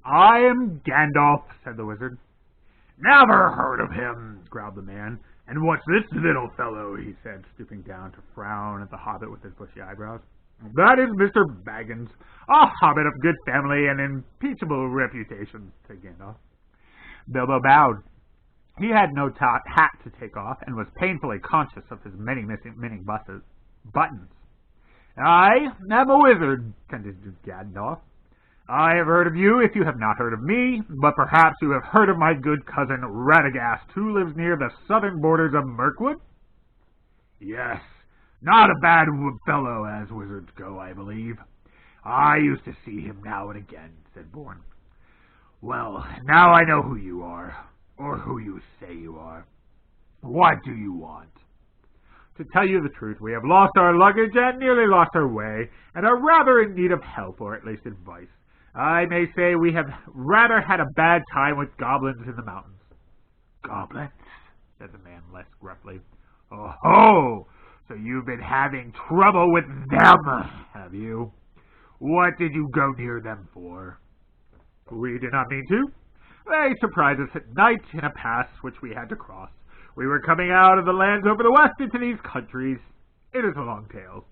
I am Gandalf, said the wizard. Never heard of him, growled the man. And what's this little fellow, he said, stooping down to frown at the hobbit with his bushy eyebrows. That is Mr. Baggins, a hobbit of good family and impeachable reputation, said Gandalf. Bilbo bowed. He had no hat to take off, and was painfully conscious of his many missing buttons. I am a wizard, continued Gandalf. I have heard of you if you have not heard of me, but perhaps you have heard of my good cousin Radagast, who lives near the southern borders of Mirkwood? Yes, not a bad fellow as wizards go, I believe. I used to see him now and again, said Born. Well, now I know who you are, or who you say you are. What do you want? To tell you the truth, we have lost our luggage and nearly lost our way, and are rather in need of help, or at least advice. I may say we have rather had a bad time with goblins in the mountains. Goblins? Said the man less gruffly. Oh ho! So you've been having trouble with them, have you? What did you go near them for? We did not mean to. They surprised us at night in a pass which we had to cross. We were coming out of the lands over the west into these countries. It is a long tale.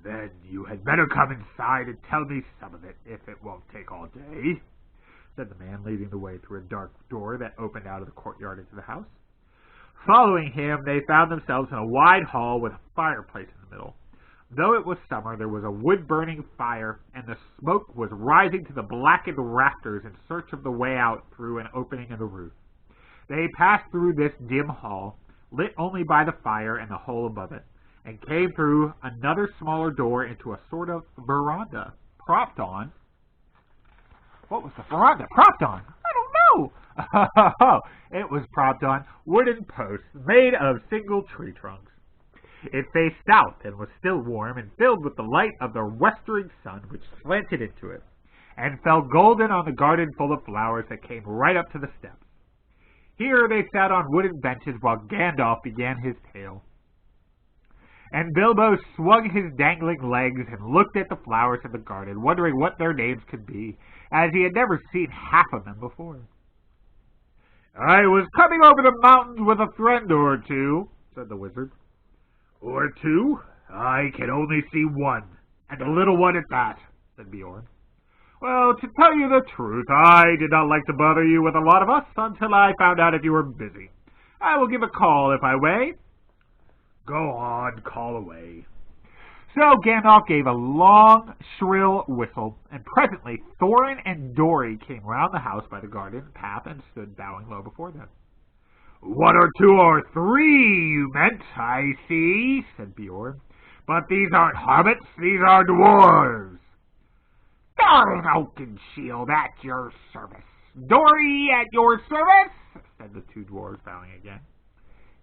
Then you had better come inside and tell me some of it, if it won't take all day, said the man, leading the way through a dark door that opened out of the courtyard into the house. Following him, they found themselves in a wide hall with a fireplace in the middle. Though it was summer, there was a wood-burning fire, and the smoke was rising to the blackened rafters in search of the way out through an opening in the roof. They passed through this dim hall, lit only by the fire and the hole above it, and came through another smaller door into a sort of veranda, propped on... What was the veranda propped on? I don't know! It was propped on wooden posts made of single tree trunks. It faced south and was still warm and filled with the light of the westering sun which slanted into it, and fell golden on the garden full of flowers that came right up to the steps. Here they sat on wooden benches while Gandalf began his tale. And Bilbo swung his dangling legs and looked at the flowers in the garden, wondering what their names could be, as he had never seen half of them before. I was coming over the mountains with a friend or two, said the wizard. Or two? I can only see one, and a little one at that, said Bjorn. Well, to tell you the truth, I did not like to bother you with a lot of us until I found out if you were busy. I will give a call if I may. Go on, call away. So Gandalf gave a long, shrill whistle, and presently Thorin and Dory came round the house by the garden path and stood bowing low before them. One or two or three, you meant, I see, said Bjorn. But these aren't hobbits, these are dwarves. Thorin Oakenshield at your service. Dory at your service, said the two dwarves, bowing again.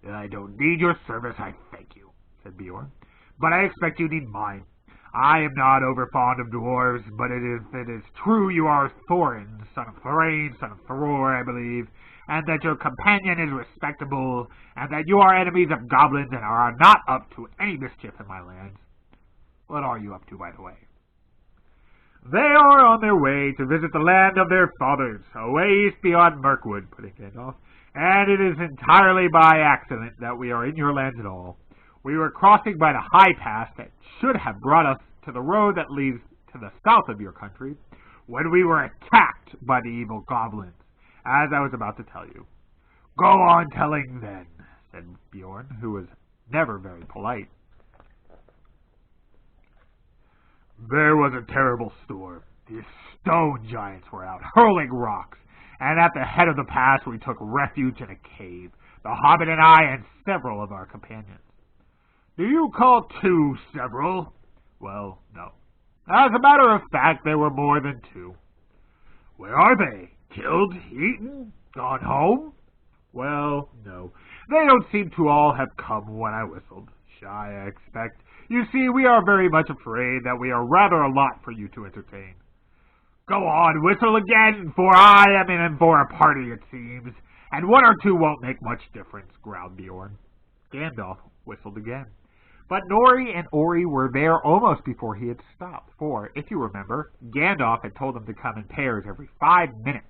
I don't need your service, I thank you, said Bjorn. But I expect you need mine. I am not over fond of dwarves, but if it is true you are Thorin, son of Thrain, son of Thror, I believe, and that your companion is respectable, and that you are enemies of goblins and are not up to any mischief in my lands. What are you up to, by the way? They are on their way to visit the land of their fathers, away east beyond Mirkwood, put in Gandalf, and it is entirely by accident that we are in your lands at all. We were crossing by the high pass that should have brought us to the road that leads to the south of your country, when we were attacked by the evil goblins, as I was about to tell you. Go on telling then, said Bjorn, who was never very polite. There was a terrible storm. The stone giants were out, hurling rocks, and at the head of the pass we took refuge in a cave, the Hobbit and I and several of our companions. Do you call two several? Well, no. As a matter of fact, there were more than two. Where are they? Killed? Eaten? Gone home? Well, no. They don't seem to all have come when I whistled. Shy, I expect. You see, we are very much afraid that we are rather a lot for you to entertain. Go on, whistle again, for I am in for a party, it seems, and one or two won't make much difference, growled Bjorn. Gandalf whistled again. But Nori and Ori were there almost before he had stopped, for, if you remember, Gandalf had told them to come in pairs every 5 minutes.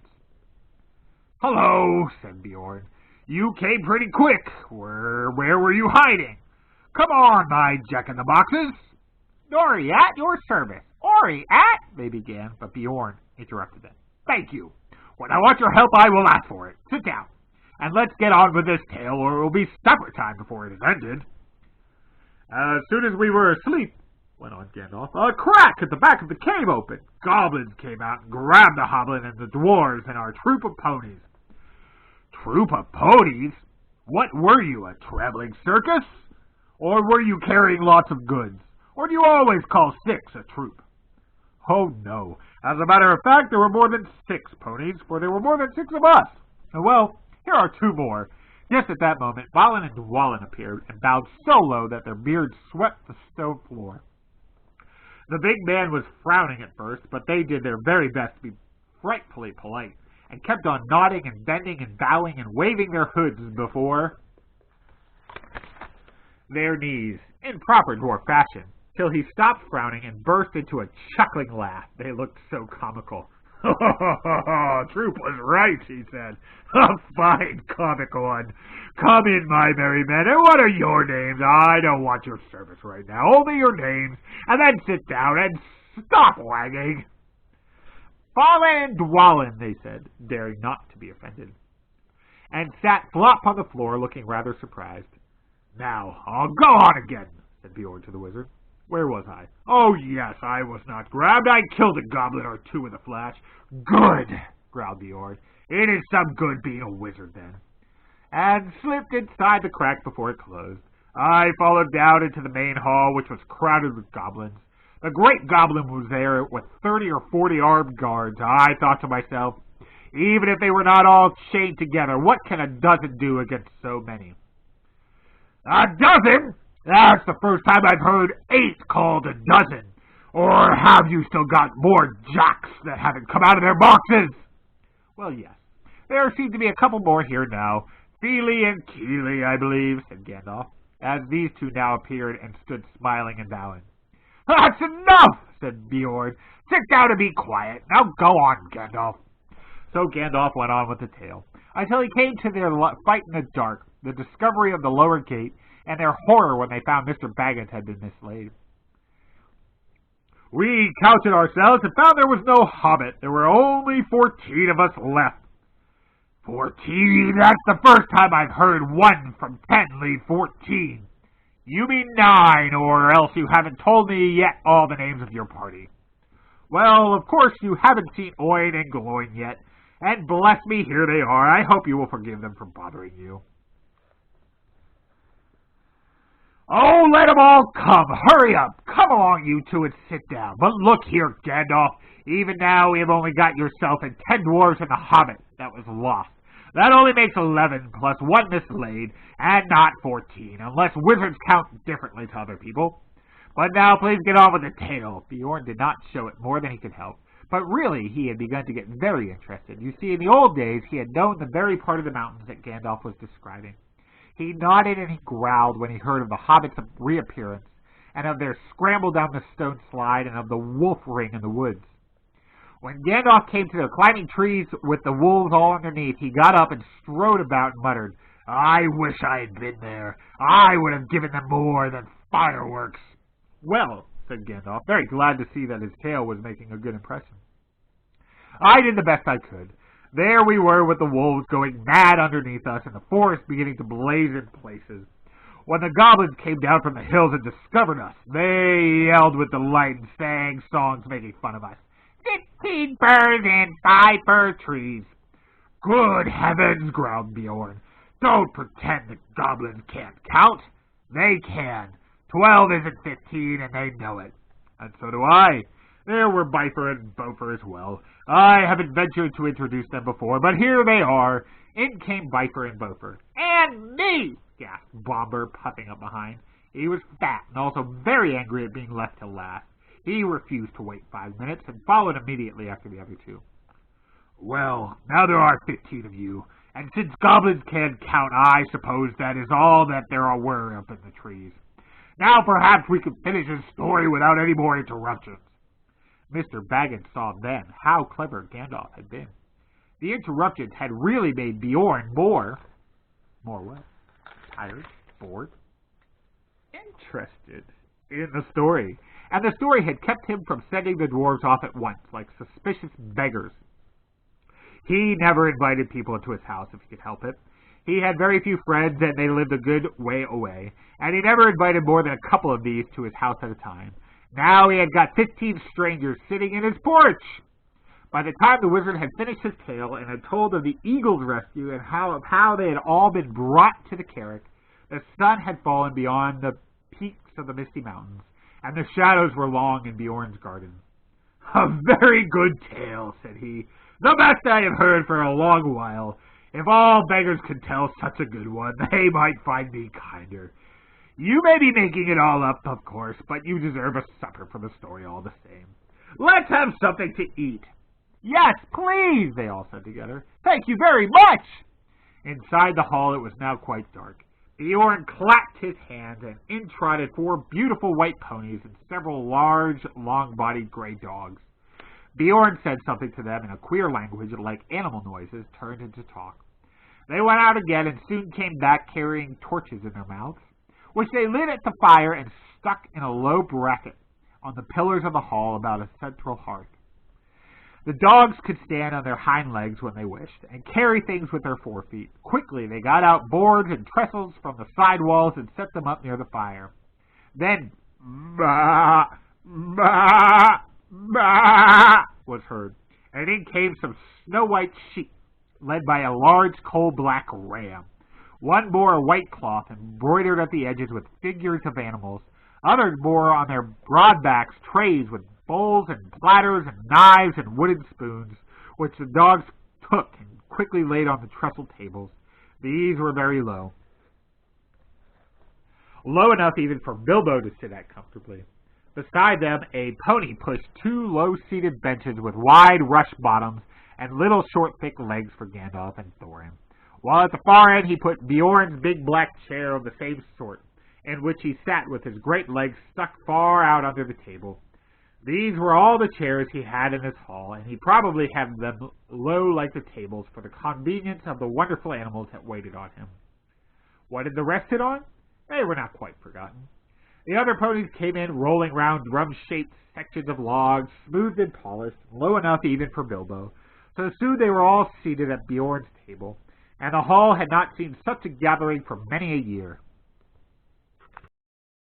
"Hello," said Bjorn. "You came pretty quick. Where were you hiding? Come on, my jack-in-the-boxes." "Nori, at your service. Ori, at—" they began, but Bjorn interrupted them. "Thank you. When I want your help, I will ask for it. Sit down, and let's get on with this tale, or it will be supper time before it is ended." "As soon as we were asleep," went on Gandalf, "a crack at the back of the cave opened. Goblins came out and grabbed the Hobbit and the dwarves and our troop of ponies." "Troop of ponies? What were you, a traveling circus? Or were you carrying lots of goods? Or do you always call 6 a troop?" "Oh, no. As a matter of fact, there were more than 6 ponies, for there were more than 6 of us. Well, here are 2 more." Just at that moment, Balin and Dwalin appeared and bowed so low that their beards swept the stone floor. The big man was frowning at first, but they did their very best to be frightfully polite, and kept on nodding and bending and bowing and waving their hoods before their knees, in proper dwarf fashion, till he stopped frowning and burst into a chuckling laugh. They looked so comical. "Troop was right," he said. "A fine comical one. Come in, my merry men, and what are your names? I don't want your service right now, only your names, and then sit down and stop wagging." "Balin and Dwalin," they said, daring not to be offended, and sat flop on the floor, looking rather surprised. "Now, I'll go on again," said Bjorn to the wizard. "Where was I? Oh, yes, I was not grabbed. I killed a goblin or 2 in a flash." "Good," growled Bjorn. "It is some good being a wizard, then," and slipped inside the crack before it closed. I followed down into the main hall, which was crowded with goblins. The great goblin was there with 30 or 40 armed guards. I thought to myself, even if they were not all chained together, what can a dozen do against so many? "A dozen? That's the first time I've heard 8 called a dozen. Or have you still got more jocks that haven't come out of their boxes?" "Well, yes. There seem to be a couple more here now. Feely and Keely, I believe," said Gandalf, as these 2 now appeared and stood smiling and bowing. "That's enough," said Bjorn. "Sit down and be quiet. Now go on, Gandalf." So Gandalf went on with the tale, until he came to their fight in the dark, the discovery of the lower gate, and their horror when they found Mr. Baggins had been mislaid. "We counted ourselves and found there was no Hobbit. There were only 14 of us left." "14? That's the first time I've heard 1 from 10 leave 14. You mean 9, or else you haven't told me yet all the names of your party." "Well, of course you haven't seen Oin and Gloin yet, and bless me, here they are. I hope you will forgive them for bothering you." "Oh, let 'em all come. Hurry up. Come along, you 2, and sit down. But look here, Gandalf. Even now we have only got yourself and 10 dwarves and the Hobbit that was lost. That only makes 11, plus 1 mislaid, and not 14, unless wizards count differently to other people. But now please get on with the tale." Bjorn did not show it more than he could help, but really he had begun to get very interested. You see, in the old days he had known the very part of the mountains that Gandalf was describing. He nodded and he growled when he heard of the Hobbits' reappearance, and of their scramble down the stone slide, and of the wolf ring in the woods. When Gandalf came to the climbing trees with the wolves all underneath, he got up and strode about and muttered, "I wish I had been there. I would have given them more than fireworks." "Well," said Gandalf, very glad to see that his tale was making a good impression, "I did the best I could. There we were with the wolves going mad underneath us, and the forest beginning to blaze in places. When the goblins came down from the hills and discovered us, they yelled with delight and sang songs making fun of us. 15 birds and 5 fir trees." "Good heavens," growled Bjorn. "Don't pretend the goblins can't count. They can. 12 isn't 15, and they know it." "And so do I. There were Bifur and Bofur as well. I haven't ventured to introduce them before, but here they are." In came Bifur and Bofur. "And me!" gasped Bomber, puffing up behind. He was fat and also very angry at being left till last. He refused to wait 5 minutes and followed immediately after the other 2. "Well, now there are 15 of you, and since goblins can't count, I suppose that is all that there were up in the trees. Now perhaps we can finish his story without any more interruptions. Mr. Baggins saw then how clever Gandalf had been. The interruptions had really made Bjorn more what? Tired, bored, interested in the story. And the story had kept him from sending the dwarves off at once, like suspicious beggars. He never invited people into his house if he could help it. He had very few friends, and they lived a good way away, and he never invited more than a couple of these to his house at a time. Now he had got 15 strangers sitting in his porch. By the time the wizard had finished his tale and had told of the eagle's rescue and how they had all been brought to the Carrick, the sun had fallen beyond the peaks of the misty mountains, and the shadows were long in Bjorn's garden. "A very good tale," said he, "the best I have heard for a long while. If all beggars could tell such a good one, they might find me kinder. You may be making it all up, of course, but you deserve a supper for the story all the same. Let's have something to eat." "Yes, please," they all said together. "Thank you very much." Inside the hall it was now quite dark. Bjorn clapped his hands, and in trotted 4 beautiful white ponies and several large, long-bodied gray dogs. Bjorn said something to them in a queer language like animal noises turned into talk. They went out again and soon came back carrying torches in their mouths, which they lit at the fire and stuck in a low bracket on the pillars of the hall about a central hearth. The dogs could stand on their hind legs when they wished, and carry things with their forefeet. Quickly they got out boards and trestles from the side walls and set them up near the fire. Then, "Bah! Bah! Bah!" was heard, and in came some snow-white sheep, led by a large coal-black ram. One bore a white cloth embroidered at the edges with figures of animals. Others bore on their broad backs trays with bowls and platters and knives and wooden spoons, which the dogs took and quickly laid on the trestle tables. These were very low enough even for Bilbo to sit at comfortably. Beside them, a pony pushed 2 low-seated benches with wide rush bottoms and little short, thick legs for Gandalf and Thorin, while at the far end he put Bjorn's big black chair of the same sort, in which he sat with his great legs stuck far out under the table. These were all the chairs he had in his hall, and he probably had them low like the tables for the convenience of the wonderful animals that waited on him. What did the rest sit on? They were not quite forgotten. The other ponies came in rolling round drum-shaped sections of logs, smoothed and polished, low enough even for Bilbo. So soon they were all seated at Bjorn's table, and the hall had not seen such a gathering for many a year.